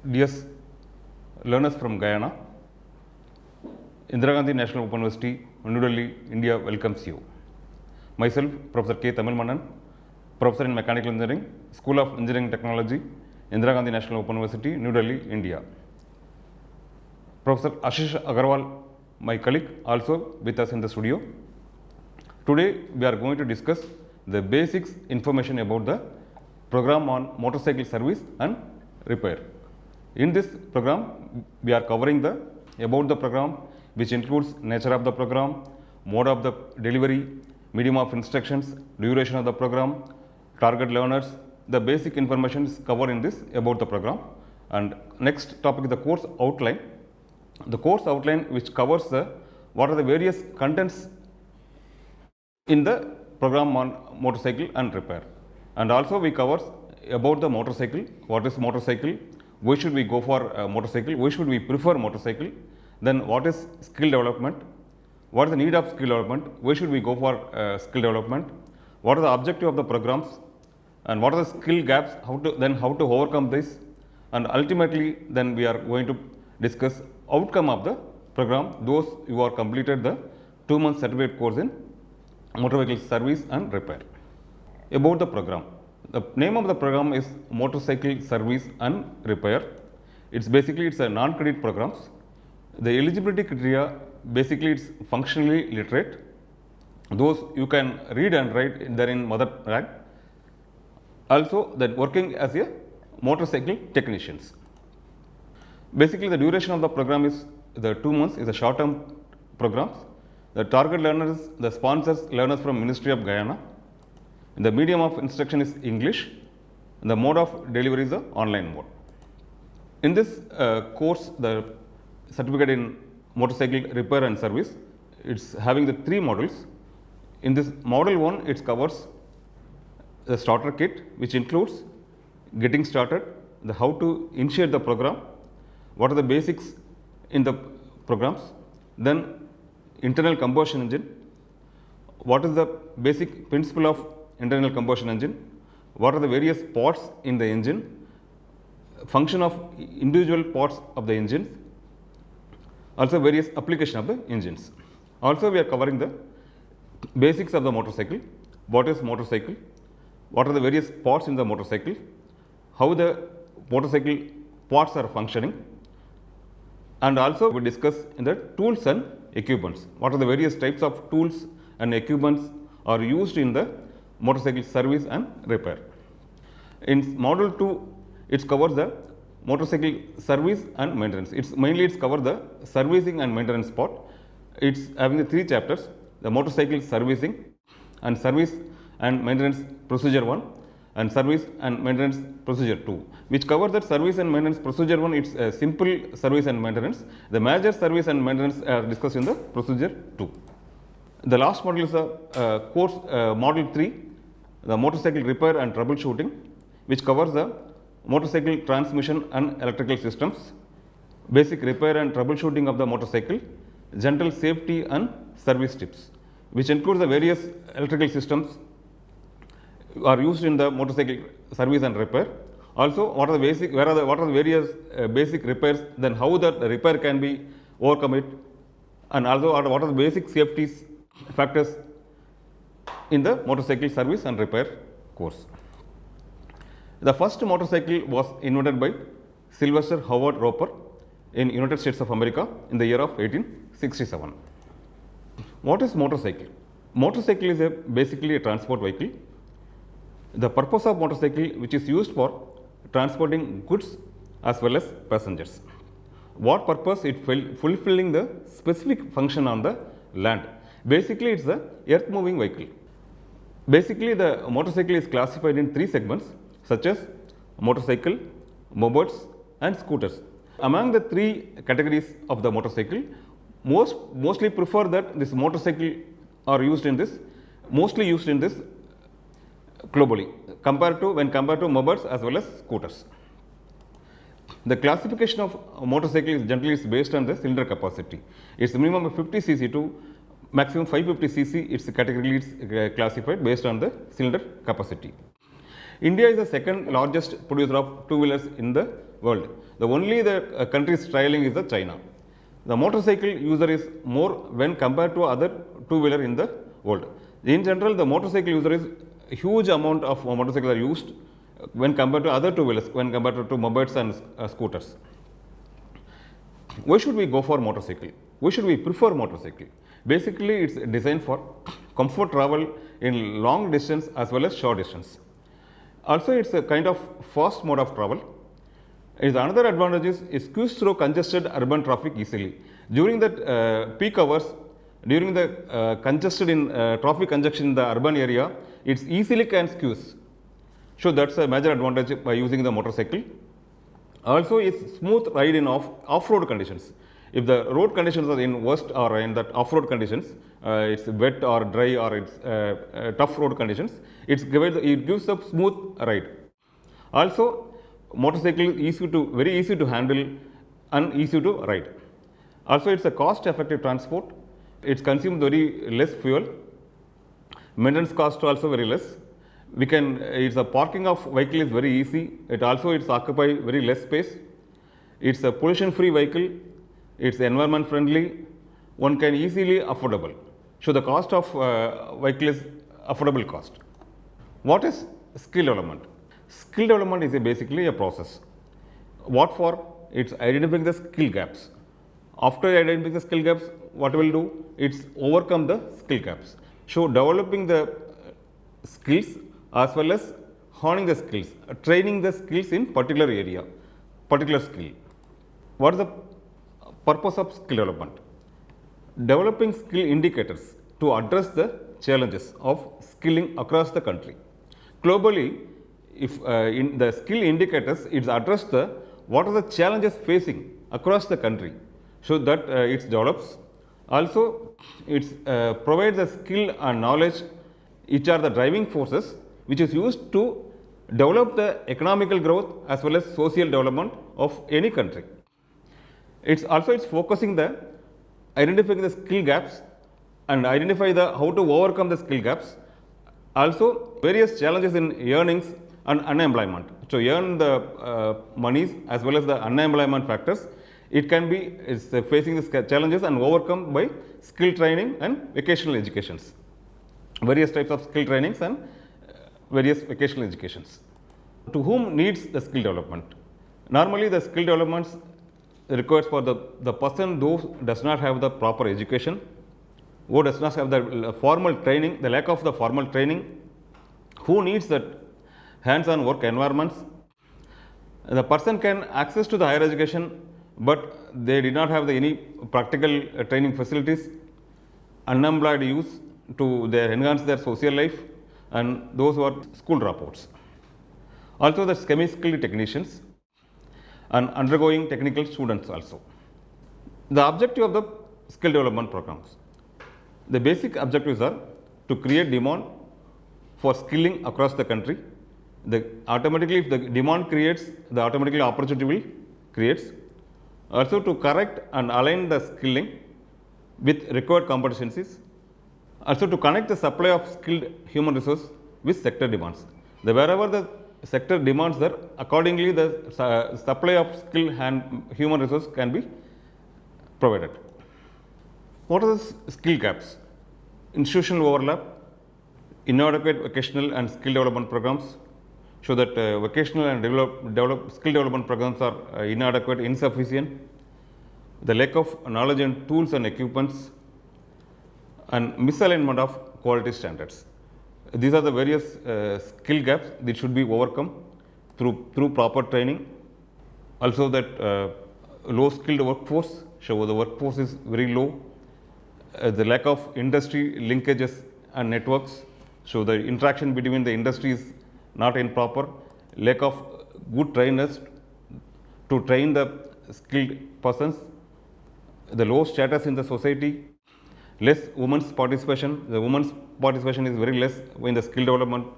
Dear learners from Guyana, Indira Gandhi National Open University, New Delhi, India welcomes you. Myself, Professor K. Tamil Mannan, Professor in Mechanical Engineering, School of Engineering Technology, Indira Gandhi National Open University, New Delhi, India. Professor Ashish Agarwal, my colleague, also with us in the studio. Today, we are going to discuss the basics information about the program on motorcycle service and repair. In this program, we are covering about the program, which includes nature of the program, mode of the delivery, medium of instructions, duration of the program, target learners. The basic information is covered in this about the program. And next topic is the course outline. The course outline which covers what are the various contents in the program on motorcycle and repair. And also we cover about the motorcycle, what is motorcycle, why should we go for motorcycle, why should we prefer motorcycle, then what is skill development, what is the need of skill development, why should we go for skill development, what are the objective of the programs, and what are the skill gaps, how to overcome this, and ultimately then we are going to discuss outcome of the program, those who are completed the 2-month certificate course in motor vehicle service and repair. About the program, the name of the program is Motorcycle Service and Repair. It's a non-credit programs. The eligibility criteria, basically it's functionally literate. Those you can read and write there in mother tongue. Also that working as a motorcycle technicians. Basically the duration of the program is the 2 months, is a short-term programs. The target learners, the sponsors learners from Ministry of Guyana. The medium of instruction is English. The mode of delivery is the online mode. In this course, the certificate in motorcycle repair and service, it's having the 3 modules. In this model 1, it covers the starter kit, which includes getting started, the how to initiate the program, what are the basics in the programs, then internal combustion engine, what is the basic principle of internal combustion engine, what are the various parts in the engine, function of individual parts of the engine, also various application of the engines. Also we are covering the basics of the motorcycle, what is motorcycle, what are the various parts in the motorcycle, how the motorcycle parts are functioning, and also we discuss in the tools and equipments, what are the various types of tools and equipments are used in the motorcycle service and repair. In module 2, it covers the motorcycle service and maintenance. It's cover the servicing and maintenance part. It's having the 3 chapters, the motorcycle servicing and service and maintenance procedure 1 and service and maintenance procedure 2, which cover that service and maintenance procedure 1. It's a simple service and maintenance. The major service and maintenance are discussed in the procedure 2. The last module is the course module 3, the motorcycle repair and troubleshooting, which covers the motorcycle transmission and electrical systems, basic repair and troubleshooting of the motorcycle, general safety and service tips, which includes the various electrical systems are used in the motorcycle service and repair. Also, what are the various basic repairs, then how the repair can be overcome it, and also what are the basic safeties factors in the motorcycle service and repair course. The first motorcycle was invented by Sylvester Howard Roper in United States of America in the year of 1867. What is motorcycle? Motorcycle is basically a transport vehicle. The purpose of motorcycle, which is used for transporting goods as well as passengers. What purpose? It fulfilling the specific function on the land. Basically, it's the earth moving vehicle. Basically, the motorcycle is classified in 3 segments, such as motorcycle, mopeds and scooters. Among the 3 categories of the motorcycle, mostly prefer that this motorcycle are used in this, mostly used in this globally, when compared to mopeds as well as scooters. The classification of motorcycle is generally based on the cylinder capacity. It's minimum of 50 cc to maximum 550 cc. It's categorically classified based on the cylinder capacity. India is the second largest producer of two-wheelers in the world. The only country trailing is the China. The motorcycle user is more when compared to other two-wheeler in the world. In general, the motorcycle user is a huge amount of motorcycles are used when compared to other two-wheelers, when compared to mobiles and scooters. Why should we go for motorcycle? Why should we prefer motorcycle? Basically, it's designed for comfort travel in long distance as well as short distance. Also, it's a kind of fast mode of travel. Its another advantage is it squeezes through congested urban traffic easily. During the peak hours, during the congested in traffic congestion in the urban area, it's easily can squeeze. So that's a major advantage by using the motorcycle. Also, it's smooth ride in off-road conditions. If the road conditions are in worst or in that off-road conditions, it's wet or dry or it's tough road conditions, it gives a smooth ride. Also, motorcycle is very easy to handle and easy to ride. Also, it's a cost-effective transport. It consumes very less fuel. Maintenance cost also very less. It's a parking of vehicle is very easy. It occupy very less space. It's a pollution-free vehicle. It's environment friendly. One can easily affordable. So the cost of vehicle is affordable cost. What is skill development? Skill development is basically a process. What for? It's identifying the skill gaps. After identifying the skill gaps, what will do? It's overcome the skill gaps. So developing the skills as well as honing the skills, training the skills in particular area, particular skill. What is the purpose of skill development? Developing skill indicators to address the challenges of skilling across the country. Globally, if in the skill indicators, it's addressed what are the challenges facing across the country, so that it develops. Also, it provides the skill and knowledge which are the driving forces which is used to develop the economical growth as well as social development of any country. It's focusing the identifying the skill gaps and identify the how to overcome the skill gaps. Also, various challenges in earnings and unemployment. To earn the monies as well as the unemployment factors, it can be facing the challenges and overcome by skill training and vocational educations. Various types of skill trainings and various vocational educations. To whom needs the skill development? Normally, the skill development requires for the person who does not have the proper education, who does not have the formal training, the lack of the formal training, who needs that hands-on work environments. The person can access to the higher education, but they did not have any practical training facilities, unemployed youth to enhance their social life, and those who are school dropouts. Also, the semi-skilled technicians and undergoing technical students also. The objective of the skill development programs. The basic objectives are to create demand for skilling across the country. Automatically, if the demand creates, the automatically opportunity will creates. Also, to correct and align the skilling with required competencies. Also, to connect the supply of skilled human resource with sector demands. Wherever the sector demands there, accordingly the supply of skilled human resource can be provided. What are the skill gaps? Institutional overlap, inadequate vocational and skill development programs, show that vocational and skill development programs are inadequate, insufficient, the lack of knowledge and tools and equipments, and misalignment of quality standards. These are the various skill gaps that should be overcome through proper training. Also, that low skilled workforce, show the workforce is very low. The lack of industry linkages and networks, so the interaction between the industry is not improper. Lack of good trainers to train the skilled persons. The low status in the society. Less women's participation. The women's participation is very less in the skill development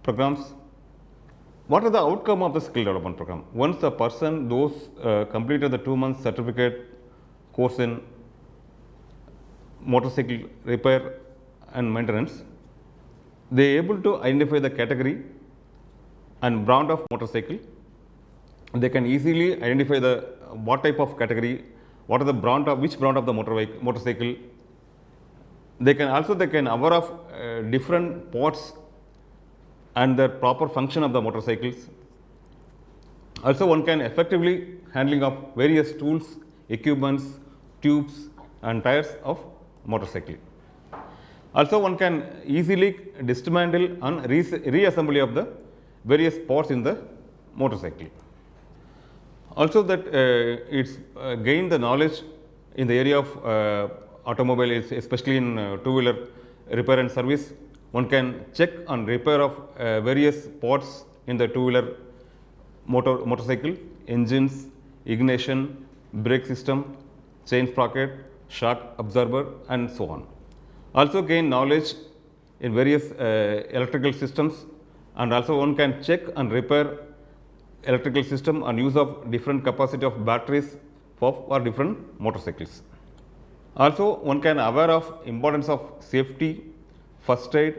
programs. What are the outcome of the skill development program? Once the person completed the 2-month certificate course in motorcycle repair and maintenance, they are able to identify the category and brand of motorcycle. They can easily identify the what type of category, what are the brand of which brand of the motorcycle. They can aware of different parts and the proper function of the motorcycles. Also, one can effectively handling of various tools, equipments, tubes and tires of motorcycle. Also, one can easily dismantle and reassembly of the various parts in the motorcycle. Also, that it's gain the knowledge in the area of automobile, especially in two-wheeler repair and service. One can check and repair of various parts in the two-wheeler motorcycle, engines, ignition, brake system, chain sprocket, shock absorber and so on. Also gain knowledge in various electrical systems, and also one can check and repair electrical system and use of different capacity of batteries for different motorcycles. Also one can aware of importance of safety, first aid,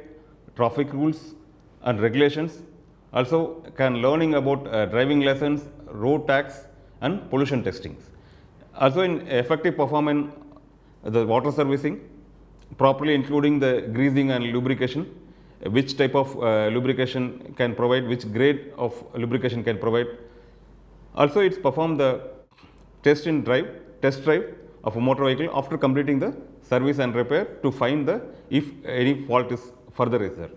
traffic rules and regulations. Also can learning about driving lessons, road tax and pollution testing. Also in effective performance the water servicing, properly including the greasing and lubrication, which type of lubrication can provide, which grade of lubrication can provide. Also it's perform the test drive of a motor vehicle after completing the service and repair to find the if any fault is further is there.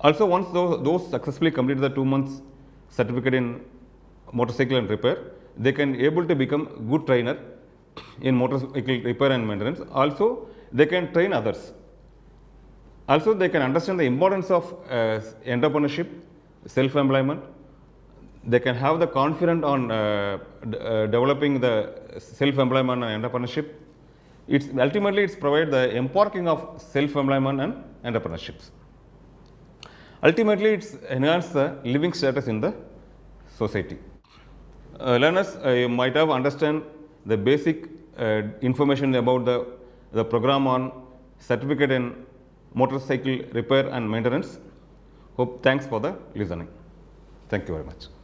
Also once those successfully completed the 2 months certificate in motorcycle and repair, they can able to become good trainer in motorcycle repair and maintenance. Also they can train others. Also they can understand the importance of entrepreneurship, self-employment. They can have the confidence on developing the self-employment and entrepreneurship. Ultimately it's provide the empowerment of self-employment and entrepreneurships. Ultimately it's enhance the living status in the society. Learners might have understand the basic information about the program on certificate in motorcycle repair and maintenance. Hope thanks for the listening. Thank you very much.